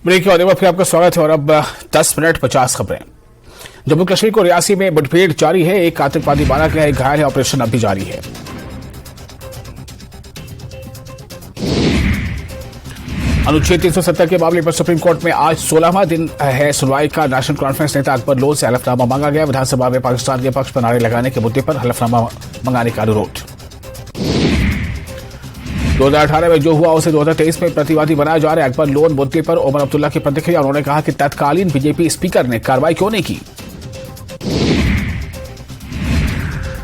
Break के होने पर फिर आपका स्वागत है और अब 10 मिनट 50 खबरें। जम्मू कश्मीर को रियासी में मुठभेड़ जारी है। एक आतंकवादी मारा गया है, एक घायल है। ऑपरेशन अब भी जारी है। अनुच्छेद 370 के मामले पर सुप्रीम कोर्ट में आज 16वां दिन है सुनवाई का। नेशनल कॉन्फ्रेंस नेता अकबर लोन से हलफनामा मांगा गया। विधानसभा में पाकिस्तान के पक्ष पर नारे लगाने के मुद्दे पर हलफनामा मंगाने का अनुरोध। 2018 में जो हुआ उसे 2023 में प्रतिवादी बनाया जा रहा है। अकबर लोन मुद्दे पर ओमर अब्दुल्ला की प्रतिक्रिया। उन्होंने कहा कि तत्कालीन बीजेपी स्पीकर ने कार्रवाई क्यों नहीं की।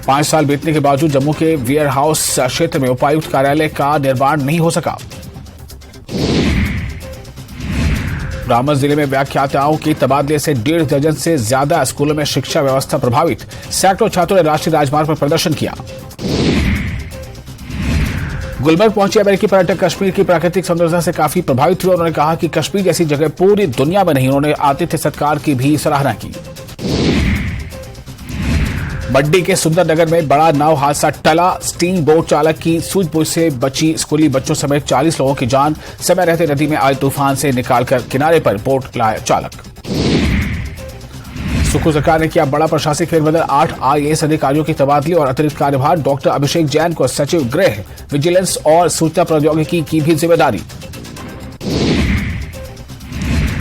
5 साल बीतने के बावजूद जम्मू के वेयर हाउस क्षेत्र में उपायुक्त कार्यालय का निर्माण नहीं हो सका। रामबन जिले में व्याख्याताओं के तबादले से 1.5 दर्जन से ज्यादा स्कूलों में शिक्षा व्यवस्था प्रभावित। सैकड़ों छात्रों ने राष्ट्रीय राजमार्ग पर प्रदर्शन किया। गुलमर्ग पहुंचे अमेरिकी पर्यटक कश्मीर की प्राकृतिक सुंदरता से काफी प्रभावित हुए। उन्होंने कहा कि कश्मीर जैसी जगह पूरी दुनिया में नहीं। उन्होंने आतिथ्य सत्कार की भी सराहना की। बड्डी के सुंदरनगर में बड़ा नाव हादसा टला। स्टीम बोट चालक की सूझबूझ से बची स्कूली बच्चों समेत 40 लोगों की जान। समय रहते नदी में आए तूफान से निकालकर किनारे पर बोट लाया चालक। सुखू सरकार ने किया बड़ा प्रशासनिक फेरबदल। 8 IAS अधिकारियों की तबादले और अतिरिक्त कार्यभार। डॉक्टर अभिषेक जैन को सचिव गृह, विजिलेंस और सूचना प्रौद्योगिकी की भी जिम्मेदारी।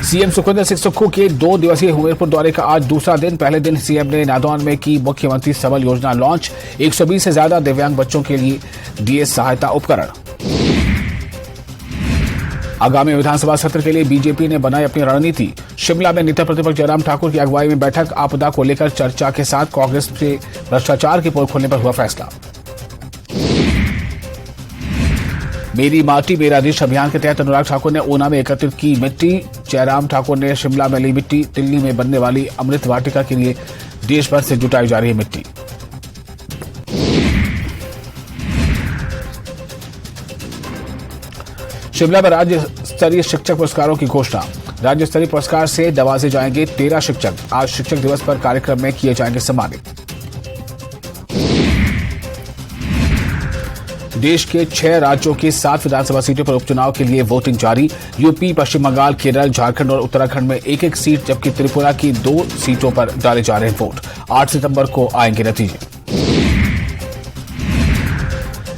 सीएम सुखविंदर सिंह सुक्खू के 2 दिवसीय हमीरपुर दौरे का आज दूसरा दिन। पहले दिन सीएम ने नादौन में की मुख्यमंत्री सबल योजना लॉन्च। 120 से ज्यादा दिव्यांग बच्चों के लिए दिए सहायता उपकरण। आगामी विधानसभा सत्र के लिए बीजेपी ने बनाई अपनी रणनीति। शिमला में नेता प्रतिपक्ष जयराम ठाकुर की अगुवाई में बैठक। आपदा को लेकर चर्चा के साथ कांग्रेस से भ्रष्टाचार की पोल खोलने पर हुआ फैसला। मेरी माटी मेरा देश अभियान के तहत अनुराग ठाकुर ने ऊना में एकत्रित की मिट्टी। जयराम ठाकुर ने शिमला में ली मिट्टी। दिल्ली में बनने वाली अमृत वाटिका के लिए देश भर से जुटाई जा रही है मिट्टी। शिमला में राज्य स्तरीय शिक्षक पुरस्कारों की घोषणा। राज्य स्तरीय पुरस्कार से नवाजे जाएंगे 13 शिक्षक। आज शिक्षक दिवस पर कार्यक्रम में किए जाएंगे सम्मानित। देश के 6 राज्यों की 7 विधानसभा सीटों पर उपचुनाव के लिए वोटिंग जारी। यूपी, पश्चिम बंगाल, केरल, झारखंड और उत्तराखंड में एक-एक सीट, जबकि त्रिपुरा की 2 सीटों पर डाले जा रहे हैं वोट। 8 सितंबर को आएंगे नतीजे।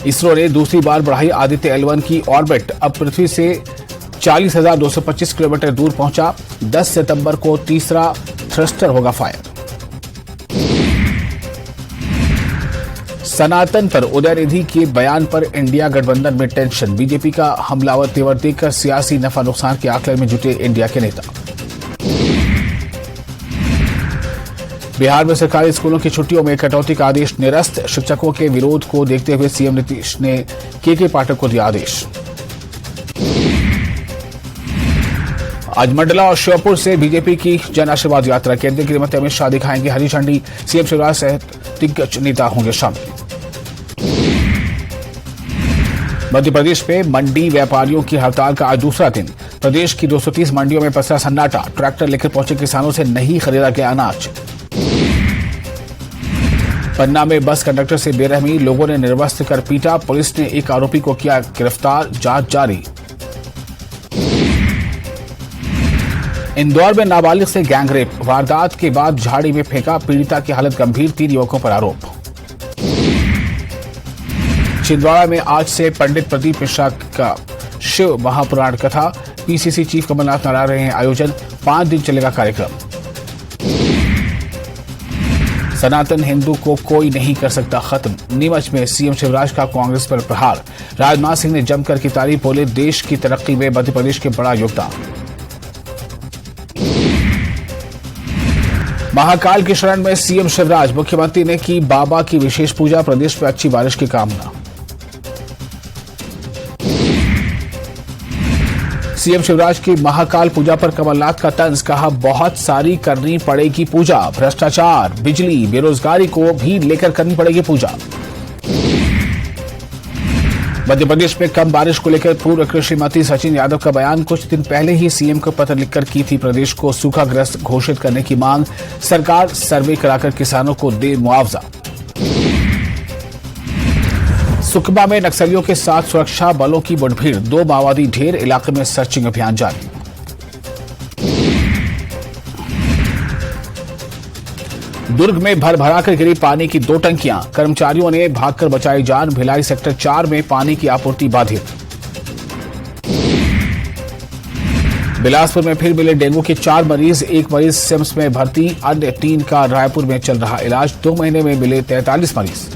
इसरो ने दूसरी बार बढ़ाई आदित्य L1 की ऑर्बिट। अब पृथ्वी से 40,225 किलोमीटर दूर पहुंचा। 10 सितंबर को तीसरा थ्रस्टर होगा फायर। सनातन पर उदयनिधि के बयान पर इंडिया गठबंधन में टेंशन। बीजेपी का हमलावर तेवर देखकर सियासी नफा नुकसान के आकलन में जुटे इंडिया के नेता। बिहार में सरकारी स्कूलों की छुट्टियों में कटौती का आदेश निरस्त। शिक्षकों के विरोध को देखते हुए सीएम नीतीश ने के पाठक को दिया आदेश। आज मंडला और श्योपुर से बीजेपी की जन आशीर्वाद यात्रा। केंद्रीय गृह मंत्री अमित शाह दिखाएंगे हरी झंडी। सीएम शिवराज सहित दिग्गज नेता होंगे शामिल। मध्य प्रदेश में मंडी व्यापारियों की हड़ताल का आज दूसरा दिन। प्रदेश की 230 मंडियों में पसरा सन्नाटा। ट्रैक्टर लेकर पहुंचे किसानों से नहीं खरीदा गया अनाज। पन्ना में बस कंडक्टर से बेरहमी। लोगों ने निर्वस्त्र कर पीटा। पुलिस ने एक आरोपी को किया गिरफ्तार। जांच जारी। इंदौर में नाबालिग से गैंगरेप। वारदात के बाद झाड़ी में फेंका। पीड़िता की हालत गंभीर। 3 युवकों पर आरोप। छिंदवाड़ा में आज से पंडित प्रदीप मिश्रा का शिव महापुराण कथा। पीसीसी चीफ कमलनाथ करा रहे हैं आयोजन। 5 दिन चलेगा कार्यक्रम। सनातन हिंदू को कोई नहीं कर सकता खत्म। नीमच में सीएम शिवराज का कांग्रेस पर प्रहार। राजनाथ सिंह ने जमकर की तारीफ। बोले देश की तरक्की में मध्य प्रदेश के बड़ा योगदान। महाकाल की शरण में सीएम शिवराज। मुख्यमंत्री ने की बाबा की विशेष पूजा। प्रदेश में अच्छी बारिश की कामना। सीएम शिवराज की महाकाल पूजा पर कमलनाथ का तंज। कहा बहुत सारी करनी पड़ेगी पूजा। भ्रष्टाचार, बिजली, बेरोजगारी को भी लेकर करनी पड़ेगी पूजा। मध्य प्रदेश में कम बारिश को लेकर पूर्व कृषि मंत्री सचिन यादव का बयान। कुछ दिन पहले ही सीएम को पत्र लिखकर की थी प्रदेश को सूखाग्रस्त घोषित करने की मांग। सरकार सर्वे कराकर किसानों को दे मुआवजा। सुकमा में नक्सलियों के साथ सुरक्षा बलों की मुठभेड़। 2 माओवादी ढेर। इलाके में सर्चिंग अभियान जारी। दुर्ग में भर भरा कर गिरी पानी की 2 टंकियां, कर्मचारियों ने भागकर बचाई जान। भिलाई सेक्टर 4 में पानी की आपूर्ति बाधित। बिलासपुर में फिर मिले डेंगू के 4 मरीज, 1 मरीज सिम्स में भर्ती, अन्य 3 का रायपुर में चल रहा इलाज। 2 महीने में मिले 43 मरीज।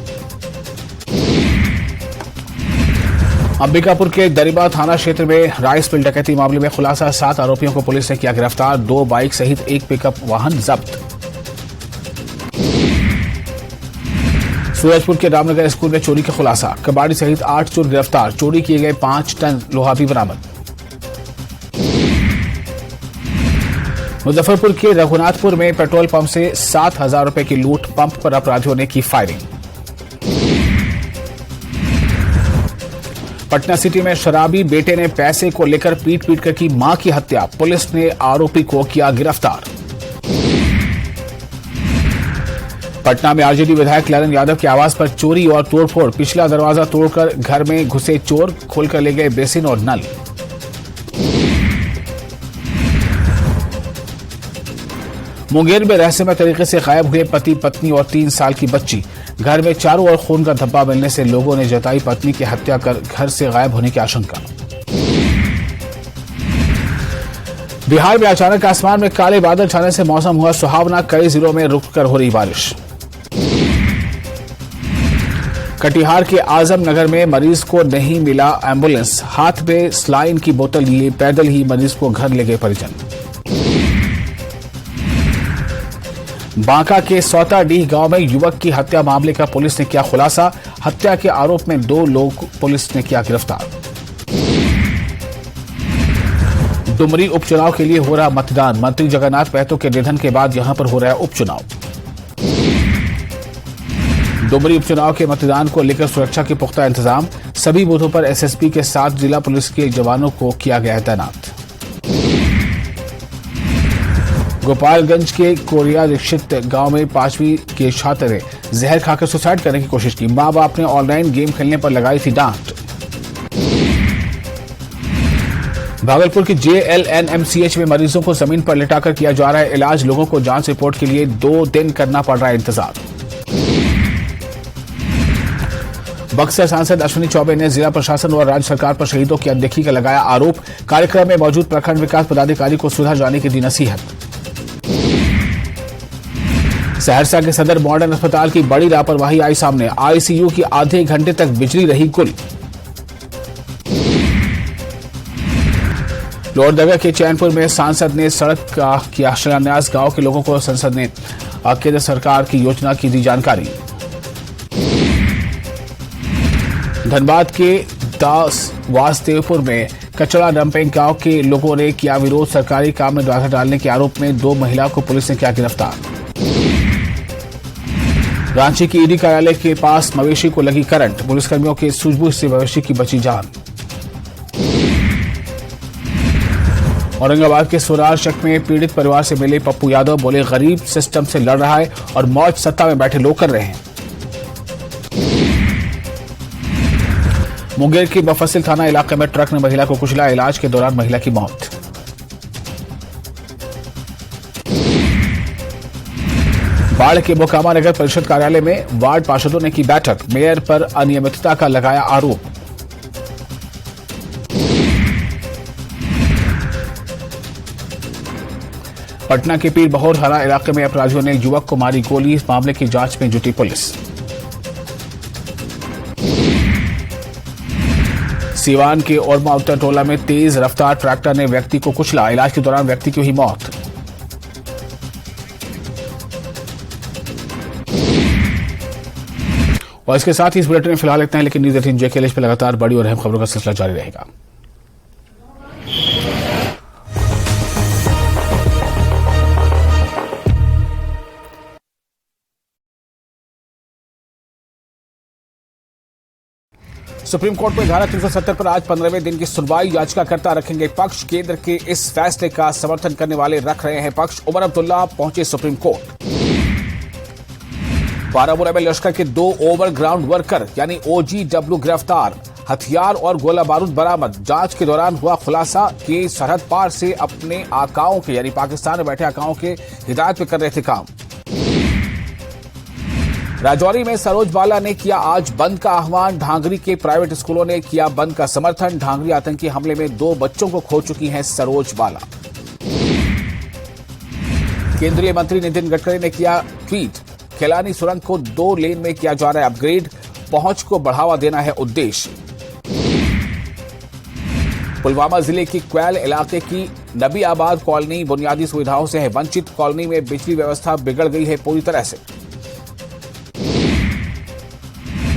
अंबिकापुर के दरिबा थाना क्षेत्र में राइस मिल डकैती मामले में खुलासा, 7 आरोपियों को पुलिस ने किया गिरफ्तार। 2 बाइक सहित 1 पिकअप वाहन जब्त। सूरजपुर के रामनगर स्कूल में चोरी का खुलासा, कबाड़ी सहित 8 चोर गिरफ्तार। चोरी किए गए 5 टन लोहा भी बरामद। मुजफ्फरपुर के रघुनाथपुर में पेट्रोल पंप से 7,000 रुपए की लूट, पंप पर अपराधियों ने की फायरिंग। पटना सिटी में शराबी बेटे ने पैसे को लेकर पीट कर की मां की हत्या, पुलिस ने आरोपी को किया गिरफ्तार। पटना में आरजेडी विधायक ललन यादव के आवास पर चोरी और तोड़फोड़, पिछला दरवाजा तोड़कर घर में घुसे चोर, खोलकर ले गए बेसिन और नल। मुंगेर में रहस्यमय तरीके से गायब हुए पति पत्नी और 3 साल की बच्ची, घर में चारों ओर खून का धब्बा मिलने से लोगों ने जताई पत्नी की हत्या कर घर से गायब होने की आशंका। बिहार में अचानक आसमान में काले बादल छाने से मौसम हुआ सुहावना, कई जिलों में रुककर हो रही बारिश। कटिहार के आजम नगर में मरीज को नहीं मिला एम्बुलेंस, हाथ में स्लाइन की बोतल लिए पैदल ही मरीज को घर ले गए परिजन। बांका के सौताडीह गांव में युवक की हत्या मामले का पुलिस ने किया खुलासा, हत्या के आरोप में 2 लोग पुलिस ने किया गिरफ्तार। डुमरी उपचुनाव के लिए हो रहा मतदान, मंत्री जगन्नाथ महतो के निधन के बाद यहां पर हो रहा है उपचुनाव। डुमरी उपचुनाव के मतदान को लेकर सुरक्षा के पुख्ता इंतजाम, सभी बूथों पर एसएसपी के साथ जिला पुलिस के जवानों को किया गया है तैनात। गोपालगंज के कोरिया दीक्षित गांव में 5वीं के छात्र ने जहर खाकर सुसाइड करने की कोशिश की, मां बाप ने ऑनलाइन गेम खेलने पर लगाई थी डांट। भागलपुर के JLNMCH में मरीजों को जमीन पर लिटाकर किया जा रहा है इलाज, लोगों को जांच रिपोर्ट के लिए 2 दिन करना पड़ रहा है इंतजार। बक्सर सांसद अश्विनी चौबे ने जिला प्रशासन और राज्य सरकार पर शहीदों की अनदेखी का लगाया आरोप, कार्यक्रम में मौजूद प्रखंड विकास पदाधिकारी को सुलझा जाने की दी नसीहत। सहरसा के सदर मॉडर्न अस्पताल की बड़ी लापरवाही आई सामने, आईसीयू की आधे घंटे तक बिजली रही गुल। लोहरदगा के चैनपुर में सांसद ने सड़क का किया शिलान्यास, गांव के लोगों को संसद ने केंद्र सरकार की योजना की दी जानकारी। धनबाद के दास वासदेवपुर में कचरा डंपिंग, गांव के लोगों ने किया विरोध, सरकारी काम में बाधा डालने के आरोप में 2 महिलाओं को पुलिस ने किया गिरफ्तार। रांची की ईडी कार्यालय के पास मवेशी को लगी करंट, पुलिसकर्मियों के सूझबूझ से मवेशी की बची जान। औरंगाबाद के सोनार चक में पीड़ित परिवार से मिले पप्पू यादव, बोले गरीब सिस्टम से लड़ रहा है और मौज सत्ता में बैठे लोग कर रहे हैं। मुंगेर के मुफस्सिल थाना इलाके में ट्रक ने महिला को कुचला, इलाज के दौरान महिला की मौत। बाढ़ के मोकामा नगर परिषद कार्यालय में वार्ड पार्षदों ने की बैठक, मेयर पर अनियमितता का लगाया आरोप। पटना के पीर बहोर हरा इलाके में अपराधियों ने युवक को मारी गोली, इस मामले की जांच में जुटी पुलिस। सीवान के ओरमा उत्तर टोला में तेज रफ्तार ट्रैक्टर ने व्यक्ति को कुचला, इलाज के दौरान व्यक्ति की हुई मौत। और इसके साथ ही इस बुलेटिन में फिलहाल इतना है, लेकिन न्यूज 18 JKLH पर लगातार बड़ी और अहम खबरों का सिलसिला जारी रहेगा। सुप्रीम कोर्ट में धारा 370 पर आज 15वें दिन की सुनवाई, याचिकाकर्ता रखेंगे पक्ष, केंद्र के इस फैसले का समर्थन करने वाले रख रहे हैं पक्ष। उमर अब्दुल्ला पहुंचे सुप्रीम कोर्ट। बारामूला में लश्कर के 2 ओवरग्राउंड वर्कर यानी OGW गिरफ्तार, हथियार और गोला बारूद बरामद। जांच के दौरान हुआ खुलासा कि सरहद पार से अपने आकाओं के यानी पाकिस्तान में बैठे आकाओं के हिदायत पे कर रहे थे काम। राजौरी में सरोज बाला ने किया आज बंद का आह्वान। ढांगरी के प्राइवेट स्कूलों ने किया बंद का समर्थन। ढांगरी आतंकी हमले में 2 बच्चों को खो चुकी हैं सरोज बाला। केंद्रीय मंत्री नितिन गडकरी ने किया ट्वीट, केलानी सुरंग को 2 लेन में किया जा रहा है अपग्रेड, पहुंच को बढ़ावा देना है उद्देश्य। पुलवामा जिले की क्वैल इलाके की नबी आबाद कॉलोनी बुनियादी सुविधाओं से है वंचित। कॉलोनी में बिजली व्यवस्था बिगड़ गई है पूरी तरह से।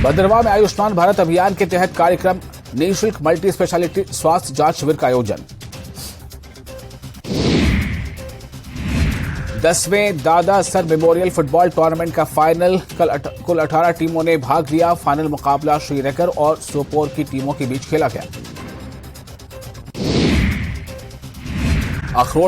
भद्रवाह में आयुष्मान भारत अभियान के तहत कार्यक्रम, निःशुल्क मल्टी स्पेशलिटी स्वास्थ्य जांच शिविर का आयोजन। 10वें दादा सर मेमोरियल फुटबॉल टूर्नामेंट का फाइनल, कुल 18 टीमों ने भाग लिया। फाइनल मुकाबला श्रीनगर और सोपोर की टीमों के बीच खेला गया। अखरोट